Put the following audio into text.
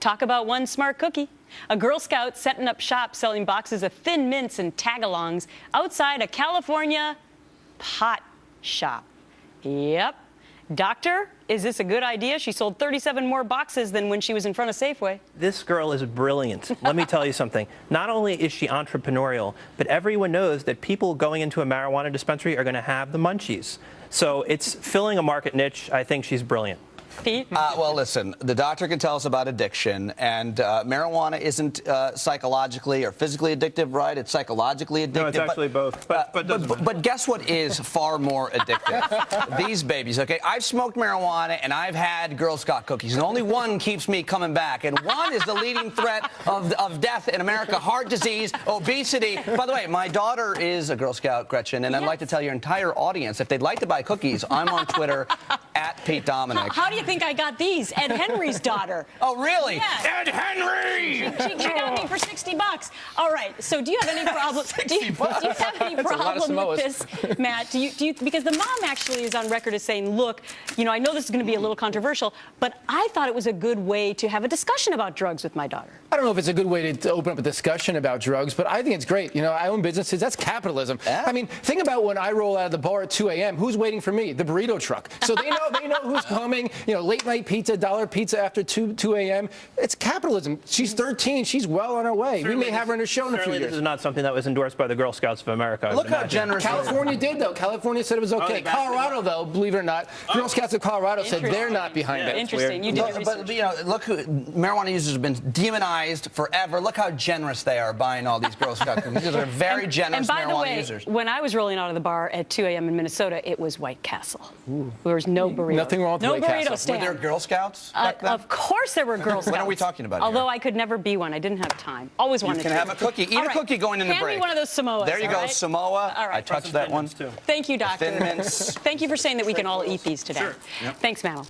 Talk about one smart cookie. A Girl Scout setting up shop selling boxes of Thin Mints and tagalongs outside a California pot shop. Yep. Doctor, is this a good idea? She sold 37 more boxes than when she was in front of Safeway. This girl is brilliant. Let me tell you something. Not only is she entrepreneurial, but everyone knows that people going into a marijuana dispensary are going to have the munchies. So it's filling a market niche. I think she's brilliant. Pete? Well, listen, the doctor can tell us about addiction, and marijuana isn't psychologically or physically addictive, right? It's psychologically addictive. No, it's actually both. But guess what is far more addictive? These babies, okay? I've smoked marijuana, and I've had Girl Scout cookies, and only one keeps me coming back, and one is the leading threat of death in America: heart disease, obesity. By the way, my daughter is a Girl Scout, Gretchen, and I'd like to tell your entire audience, if they'd like to buy cookies, I'm on Twitter, @PeteDominic. How do you think I got these? Ed Henry's daughter. Oh, really? Yes. Ed Henry! She got me for $60. All right. So, do you have any problem? Do you have any problem with this, Matt? Do you? Because the mom actually is on record as saying, "Look, you know, I know this is going to be a little controversial, but I thought it was a good way to have a discussion about drugs with my daughter." I don't know if it's a good way to open up a discussion about drugs, but I think it's great. You know, I own businesses. That's capitalism. Yeah. I mean, think about when I roll out of the bar at 2 a.m. Who's waiting for me? The burrito truck. So they know who's coming. You know, late night pizza, dollar pizza after 2 a.m. It's capitalism. She's 13. She's well on her way. We may have her in a show in a few years. This is not something that was endorsed by the Girl Scouts of America. Look how generous. California did, though. California said it was okay. Colorado, though, believe it or not, Girl Scouts of Colorado said they're not behind it. Interesting. You did your research. But, you know, look, marijuana users have been demonized forever. Look how generous they are buying all these Girl Scout cookies. These are very generous marijuana marijuana the way, users. When I was rolling out of the bar at 2 a.m. in Minnesota, it was White Castle. Ooh. There was no burrito. Nothing wrong with no White burrito Castle. stand. Were there Girl Scouts back then? Of course there were Girl Scouts. When are we talking about Although here? I could never be one. I didn't have time. Always wanted to. You can have a cookie. Eat a cookie going in the break. Hand me one of those Samoas. There you go, right? Samoa. All right. I touched that one. Too. Thank you, Doctor. Thin Mints. Thank you for saying that we can all eat these today. Sure. Yep. Thanks, Mal.